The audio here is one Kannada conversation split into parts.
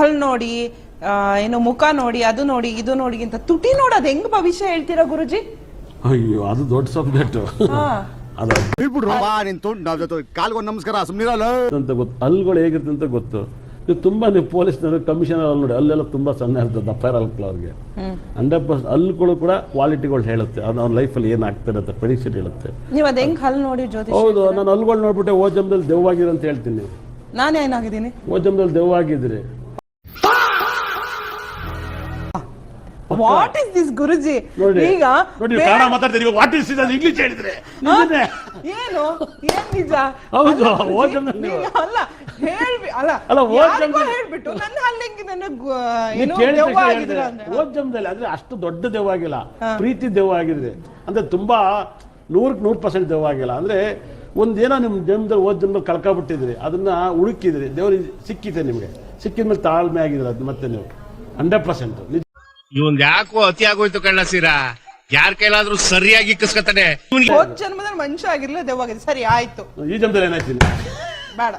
ಹಲ್ ನೋಡಿ ಏನು ಮುಖ ನೋಡಿ ಅದು ನೋಡಿ ಇದು ನೋಡಿ ಅಂತ ತುಟಿ ನೋಡೋದು ಹೆಂಗ್ ಭವಿಷ್ಯ ಹೇಳ್ತೀರಾ ಗುರುಜಿ? ಅಯ್ಯೋ ಅದು ದೊಡ್ಡ ಸಬ್ಜೆಕ್ಟ್. ಕಾಲ್ಗೊಂದು ನಮಸ್ಕಾರ ಅಂತ ಗೊತ್ತು, ಹಲ್ಗಳು ಹೇಗಿರುತ್ತೆ ಅಂತ ಗೊತ್ತು. ಇದು ತುಂಬಾ ನೀವು ಪೊಲೀಸ್ನವರು ಕಮಿಷನರ್ ಅಲ್ಲಿ ನೋಡಿ ಅಲ್ಲೆಲ್ಲ ತುಂಬಾ ಸಣ್ಣ ಇರ್ತದೆ ದಪ್ಪ ಇರಲ್ಲ ಅವ್ರಿಗೆ. 100% ಹಲ್ಗಳು ಕೂಡ ಕ್ವಾಲಿಟಿಗಳು ಹೇಳುತ್ತೆ, ಅದು ಅವ್ನ ಲೈಫಲ್ಲಿ ಏನಾಗ್ತಾರೆ ಅಂತ ಪ್ರೆಡಿಕ್ಷನ್ ಹೇಳುತ್ತೆ. ನೀವು ಅದ್ ಹೆಂಗ್ ಹಲ್ ನೋಡಿ ಜ್ಯೋತಿಷ್? ಹೌದು, ನಾನು ಹಲ್ಗಳು ನೋಡ್ಬಿಟ್ಟೆ ಓ ಜನ್ಮದಲ್ಲಿ ದೆವ್ವಾಗಿರಿ ಅಂತ ಹೇಳ್ತೀನಿ. ನಾನು ಏನಾಗಿದ್ದೀನಿ? ಓ ಜನ್ಮದಲ್ಲಿ ದೆವ್ವಾಗಿದ್ರಿ. ವಾಟ್ ಇಸ್ ದಿಸ್ ಗುರುಜಿ? ಈಗ ಕನ್ನಡ ಮಾತಾಡ್ತೀರಿ, ವಾಟ್ ಇಸ್ ದಿಸ್ ಇಂಗ್ಲಿಷ್ ಹೇಳಿದ್ರೆ ಏನು ಏನ್ ನಿಜ? ಹೌದು, ಅಲ್ಲ ಹೇಳ್ಬಿಟ್ಟು ನನ್ನ ಹಲ್ಲಿಗೆ ಓದ್ ಜನ್ಮದಲ್ಲಿ ಅಂದ್ರೆ ಅಷ್ಟು ದೊಡ್ಡ ದೆವ್ವಾಗಿಲ್ಲ, ಪ್ರೀತಿ ದೆವ್ವಾಗಿದ್ರೆ ಅಂದ್ರೆ ತುಂಬಾ 100% ದೆವ್ವಾಗಿಲ್ಲ. ಅಂದ್ರೆ ಒಂದೇನೋ ನಿಮ್ ಜನ್ಮದಲ್ಲಿ ಓದ್ ಜನ್ಮದಲ್ಲಿ ಕಳ್ಕೊಬಿಟ್ಟಿದ್ರಿ, ಅದನ್ನ ಹುಡುಕಿದ್ರಿ, ದೇವ್ರಿಗೆ ಸಿಕ್ಕಿದೆ, ನಿಮ್ಗೆ ಸಿಕ್ಕಿದ್ಮೇಲೆ ತಾಳ್ಮೆ ಆಗಿದ್ರೆ ಅದು ಮತ್ತೆ ನೀವು 100%. ಇವನ್ ಯಾಕೋ ಅತಿ ಆಗೋಯ್ತು ಕಣ್ಣ ಸೀರಾ, ಯಾರ್ ಕೈಲಾದ್ರೂ ಸರಿಯಾಗಿ ಇಕ್ಕಿಸ್ಕೊತಾನೆ. ಹೋದ್ ಜನ್ಮದಲ್ಲಿ ಮನುಷ್ಯ ಆಗಿರ್ಲಿಲ್ಲ, ದೆವ್ವಾಗಿದೆ. ಸರಿ ಆಯ್ತು, ಈ ಜನ್ಮದಲ್ಲಿ ಏನಾಯ್ತೀನಿ ಬೇಡ.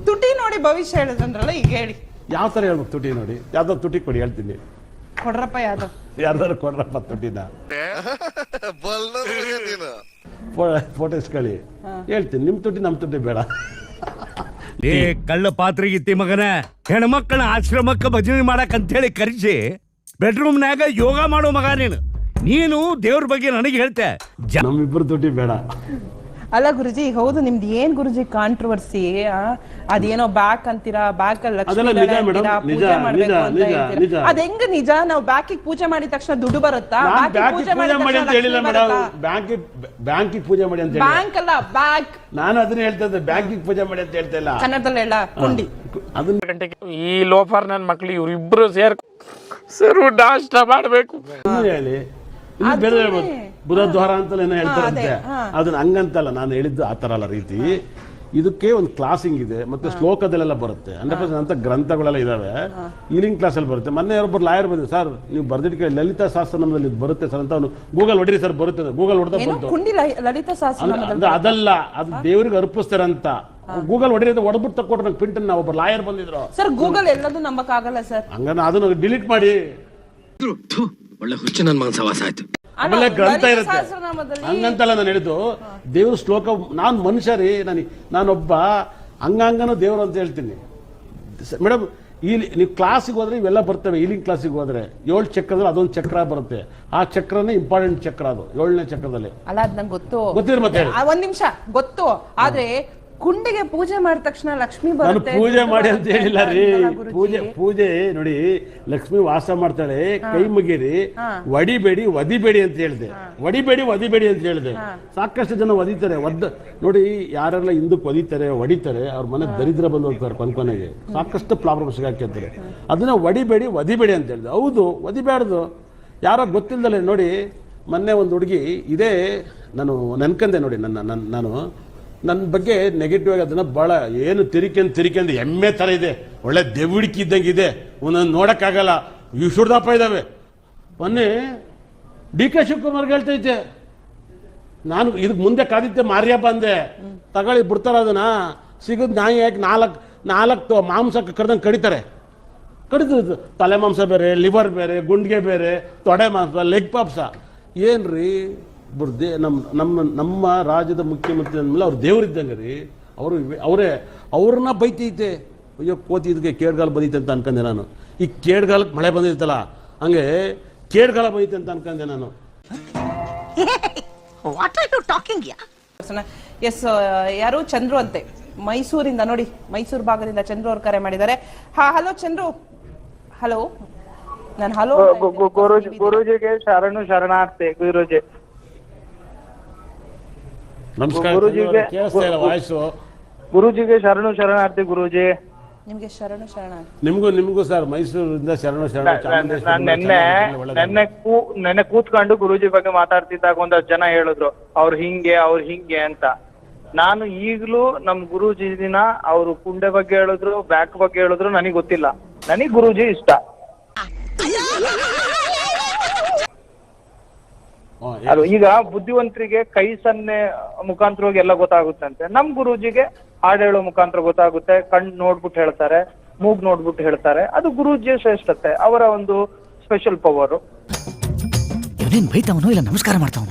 ತುಟಿ ನೋಡಿ ಭವಿಷ್ಯ ಹೇಳಿದ್ರಲ್ಲ, ಈಗ ಹೇಳಿ ಯಾವ ತರ ಹೇಳ್ಬೇಕು? ತುಟಿ ನೋಡಿ, ಯಾವ್ದಾದ್ರು ತುಟಿ ಕೊಡಿ ಹೇಳ್ತೀನಿ. ಕೊಡ್ರಪ್ಪ ಯಾವ್ದು? ಯಾರ್ದಾರು ಕೊಡ್ರಪ್ಪ ತುಟಿನ, ಫೋಟೋ ಇಸ್ಕೊಳ್ಳಿ ಹೇಳ್ತೀನಿ. ನಿಮ್ ತುಟಿ ನಮ್ ತುಟಿ ಬೇಡ. ಏ ಕಳ್ಳ ಪಾತ್ರೆಗಿತ್ತಿ ಮಗನ, ಹೆಣ್ಮಕ್ಳನ್ನ ಆಶ್ರಮಕ್ಕೆ ಭಜನೆ ಮಾಡಕ್ ಅಂತ ಹೇಳಿ ಕರೆಸಿ ಬೆಡ್ರೂಮ್ನಾಗ ಯೋಗ ಮಾಡೋ ಮಗ ನೀನು ದೇವ್ರ ಬಗ್ಗೆ ನನಗೆ ಹೇಳ್ತೆ. ನಮ್ಮಿಬ್ಬರು ತುಟಿ ಬೇಡ. ಅಲ್ಲ ಗುರುಜಿ, ಹೌದು ನಿಮ್ದು ಏನ್ ಗುರುಜಿ ಕಾಂಟ್ರವರ್ಸಿ? ಅದೇನೋ ಬ್ಯಾಕ್ ಅಂತೀರಾ, ಬ್ಯಾಕ್ ಅಲ್ಲಿ ಅದ ಹೆಂಗ ನಿಜ? ನಾವು ಬ್ಯಾಕಿಗೆ ಪೂಜೆ ಮಾಡಿದ ತಕ್ಷಣ ದುಡ್ಡು ಬರುತ್ತಾ? ಬ್ಯಾಂಕಿಗೆ ಪೂಜೆ ಮಾಡಿ ಅಂತ ಬ್ಯಾಂಕ್ ಅಲ್ಲ ಬ್ಯಾಕ್. ನಾನು ಅದನ್ನ ಹೇಳ್ತಾ ಇದ್ದೆ, ಬ್ಯಾಂಕಿಗೆ ಪೂಜೆ ಮಾಡಿ ಅಂತ ಹೇಳ್ತಾ ಇಲ್ಲ, ಕನ್ನಡದಲ್ಲಿ ಹೇಳ ಕುಂಡಿ. ಗಂಟೆಗೆ ಈ ಲೋಫರ್ ನನ್ ಮಕ್ಳು ಇವ್ರಿಬ್ರು ಸೇರು ನಾಷ್ಟ ಮಾಡ್ಬೇಕು ಹೇಳಿ. ಬೇರೆ ಬುಧದ್ವಾರ ಅಂತಲೇ ಹೇಳ್ತಾರಂತೆ, ಅದನ್ನ ಹಂಗಂತಲ್ಲ ನಾನು ಹೇಳಿದ್ದು, ಆ ತರ ಅಲ್ಲ ರೀತಿ. ಇದಕ್ಕೆ ಒಂದು ಕ್ಲಾಸಿಂಗ್ ಇದೆ, ಮತ್ತೆ ಶ್ಲೋಕದಲ್ಲೆಲ್ಲ ಬರುತ್ತೆ. 100% ಅಂತ ಗ್ರಂಥಗಳೆಲ್ಲ ಇದಾವೆ, ಈಲಿಂಗ್ ಕ್ಲಾಸ್ ಅಲ್ಲಿ ಬರುತ್ತೆ. ಮೊನ್ನೆ ಒಬ್ಬರು ಲಾಯರ್ ಬಂದಿದೆ, ಸರ್ ನೀವು ಬರ್ದಿಟ್ಕೆ ಲಲಿತಾ ಸಹಸ್ರನಾಮದಲ್ಲಿ ಬರುತ್ತೆ ಸರ್ ಅಂತ. ಅವನು ಗೂಗಲ್ ಹೊಡಿರಿ ಸರ್, ಬರುತ್ತೆ. ಗೂಗಲ್ ಹೊಡೆದ ಅದಲ್ಲ, ಅದು ದೇವ್ರಿಗೆ ಅರ್ಪಿಸ್ತಾರಂತ. ಗೂಗಲ್ ಹೊಡಿರಿ ಅಂತ ಹೊಡೆದ್ಬಿಟ್ಟು ತಕ್ಕೊಟ್ರೆ ನಂಗೆ ಪಿಂಟನ್. ನಾವು ಒಬ್ಬರು ಲಾಯರ್ ಬಂದಿದ್ರು. ಸರ್ ಗೂಗಲ್ ಎಲ್ಲದೂ ನಂಬಕ್ ಆಗಲ್ಲ ಸರ್, ಹಂಗ ಅದನ್ನ ಡಿಲೀಟ್ ಮಾಡಿ. ಒಳ್ಳೆ ಹುಚ್ಚು ನನ್ ಮಗನ್ ಸವಾಸ ಆಯ್ತು. ಆಮೇಲೆ ಗ್ರಂಥ ಇರುತ್ತೆ, ಹಂಗಂತಲ್ಲ ನಾನು ಹೇಳಿದ್ದು. ದೇವ್ರ ಶ್ಲೋಕ, ನಾನ್ ಮನುಷ್ಯ ರೀ, ನಾನೊಬ್ಬ ಹಂಗಂಗನೂ ದೇವ್ರು ಅಂತ ಹೇಳ್ತೀನಿ ಮೇಡಮ್. ನೀವು ಕ್ಲಾಸಿಗೆ ಹೋದ್ರೆ ಇವೆಲ್ಲ ಬರ್ತವೆ. ಈಲಿಂಗ್ ಕ್ಲಾಸಿಗೆ ಹೋದ್ರೆ 7 ಚಕ್ರದಲ್ಲಿ ಅದೊಂದು ಚಕ್ರ ಬರುತ್ತೆ. ಆ ಚಕ್ರನೇ ಇಂಪಾರ್ಟೆಂಟ್ ಚಕ್ರ, ಅದು 7ನೇ ಚಕ್ರದಲ್ಲಿ. ಅಲ್ಲ ಅದ್ ನಂಗೆ ಗೊತ್ತು, ಗೊತ್ತಿರ ಮತ್ತೆ ಒಂದ್ ನಿಮಿಷ ಗೊತ್ತು. ಆದ್ರೆ ಕುಂಡಿಗೆ ಪೂಜೆ ಮಾಡಿದ ತಕ್ಷಣ ಲಕ್ಷ್ಮಿ ಬರುತ್ತೆ. ಪೂಜೆ ಮಾಡಿ ಅಂತ ಹೇಳಿಲ್ಲ ರೀ. ಪೂಜೆ ನೋಡಿ, ಲಕ್ಷ್ಮಿ ವಾಸ ಮಾಡ್ತಾಳೆ. ಕೈ ಮುಗಿರಿ, ಒಡಿಬೇಡಿ ಒದಿಬೇಡಿ ಅಂತ ಹೇಳಿದೆ. ಒಡಿಬೇಡಿ ಒದಿಬೇಡಿ ಅಂತ ಹೇಳಿದೆ. ಸಾಕಷ್ಟು ಜನ ಒದಿತಾರೆ. ನೋಡಿ, ಯಾರೆಲ್ಲ ಹಿಂದಕ್ಕೆ ಒದಿತಾರೆ ಹೊಡಿತಾರೆ, ಅವ್ರ ಮನೆ ದರಿದ್ರ ಬಂದು ಹೋಗ್ತಾರೆ ಕೊನೆಗೆ. ಸಾಕಷ್ಟು ಪ್ರಾಬ್ಲಮ್ ಸಿಗಾಕಿರ್ತಾರೆ. ಅದನ್ನ ಒಡಿಬೇಡಿ ಒದಿಬೇಡಿ ಅಂತ ಹೇಳಿದೆ. ಹೌದು, ಒದಿಬ್ಯಾಡ್ದು. ಯಾರೋ ಗೊತ್ತಿಲ್ಲದಲ್ಲೇ ನೋಡಿ, ಮೊನ್ನೆ ಒಂದು ಹುಡುಗಿ ಇದೇ, ನಾನು ನೆನ್ಕಂದೆ ನೋಡಿ, ನಾನು ನನ್ನ ಬಗ್ಗೆ ನೆಗೆಟಿವ್ ಆಗಿ ಅದನ್ನ ಭಾಳ ಏನು ತಿರಿಕೆಂದು ಎಮ್ಮೆ ಥರ ಇದೆ, ಒಳ್ಳೆ ದೆವ್ವಿಡ್ಕಿ ಇದ್ದಂಗೆ ಇದೆ, ಒಂದೊಂದು ನೋಡೋಕ್ಕಾಗಲ್ಲ, ಇಷ್ಟುದಪ್ಪ ಇದ್ದಾವೆ. ಮೊನ್ನೆ DK ಶಿವಕುಮಾರ್ಗೆ ಹೇಳ್ತೈತೆ, ನಾನು ಇದಕ್ಕೆ ಮುಂದೆ ಕಾದಿದ್ದೆ ಮಾರ್ಯ ಬಂದೆ, ತಗೊಳ್ಳಿ ಬಿಡ್ತಾರ ಅದನ್ನ. ಸಿಗೋದು ನಾಯಿ ಯಾಕೆ ನಾಲ್ಕು ಮಾಂಸಕ್ಕೆ ಕಡ್ದಂಗೆ ಕಡಿತಾರೆ. ಕಡಿದು ತಲೆ ಮಾಂಸ ಬೇರೆ, ಲಿವರ್ ಬೇರೆ, ಗುಂಡಿಗೆ ಬೇರೆ, ತೊಡೆ ಮಾಂಸ, ಲೆಗ್ ಪಾಪ್ಸ. ಏನ್ರಿ ಬುರ್ದೆ? ನಮ್ಮ ರಾಜ್ಯದ ಮುಖ್ಯಮಂತ್ರಿ ಅಂದಮೇಲೆ ಅವ್ರು ದೇವ್ರಿದ್ದಂಗೆ ರೀ. ಅವ್ರನ್ನ ಬೈತೈತೆ. ಅಯ್ಯೋ ಕೋತಿ ಇದಕ್ಕೆ ಕೇಡ್ಗಾಲ ಬಂದೈತೆ ಅಂತ ಅನ್ಕೊಂಡೆ ನಾನು. ಈ ಕೇಡ್ಗಾಲಕ್ಕೆ ಮಳೆ ಬಂದಿತ್ತಲ್ಲ, ಹಂಗೆ ಕೇಡ್ಗಾಲ ಬಂದೈತೆ ಅಂತ ಅನ್ಕೊಂಡೆ ನಾನು. ಎಸ್, ಯಾರು ಚಂದ್ರು ಅಂತೆ, ಮೈಸೂರಿಂದ. ನೋಡಿ, ಮೈಸೂರು ಭಾಗದಿಂದ ಚಂದ್ರು ಅವ್ರು ಕರೆ ಮಾಡಿದ್ದಾರೆ. ಹಲೋ ಚಂದ್ರು. ಹಲೋ, ನಾನು ಹಲೋ. ಗುರುಜಿಗೆ ಶರಣಾರ್ಥಿ. ಗುರುಜಿ ನಮಸ್ಕಾರ. ಗುರುಜಿಗೆ ಶರಣಾರ್ಥಿ. ಗುರುಜಿ ನಿಮ್ಗೆ ಶರಣಾರ್ಥಿ. ನಿಮ್ಗೂ ಸರ್ ಮೈಸೂರಿಂದ ನೆನ್ನೆ ಕೂತ್ಕೊಂಡು ಗುರುಜಿ ಬಗ್ಗೆ ಮಾತಾಡ್ತಿದ್ದಾಗ ಒಂದಷ್ಟು ಜನ ಹೇಳಿದ್ರು ಅವ್ರು ಹಿಂಗೆ ಅಂತ. ನಾನು ಈಗಲೂ ನಮ್ ಗುರೂಜಿ ದಿನ ಅವರು ಕುಂಡೆ ಬಗ್ಗೆ ಹೇಳಿದ್ರು, ಬ್ಯಾಕ್ ಬಗ್ಗೆ ಹೇಳಿದ್ರು, ನನಗೆ ಗೊತ್ತಿಲ್ಲ. ನನಗ್ ಗುರೂಜಿ ಇಷ್ಟ. ಅದು ಈಗ ಬುದ್ಧಿವಂತರಿಗೆ ಕೈ ಸನ್ನೆ ಮುಖಾಂತರವಾಗಿ ಎಲ್ಲ ಗೊತ್ತಾಗುತ್ತಂತೆ. ನಮ್ ಗುರೂಜಿಗೆ ಹಾಡು ಹೇಳೋ ಮುಖಾಂತರ ಗೊತ್ತಾಗುತ್ತೆ, ಕಣ್ ನೋಡ್ಬಿಟ್ಟು ಹೇಳ್ತಾರೆ. ಮೂಗ್ ನೋಡ್ಬಿಟ್ಟು ಹೇಳ್ತಾರೆ. ಅದು ಗುರೂಜಿಯ ಶ್ರೇಷ್ಠತೆ, ಅವರ ಒಂದು ಸ್ಪೆಷಲ್ ಪವರ್. ಇವನೇನ್ ಬೈತಾವನೋ ಇಲ್ಲ ನಮಸ್ಕಾರ ಮಾಡ್ತಾವನೋ?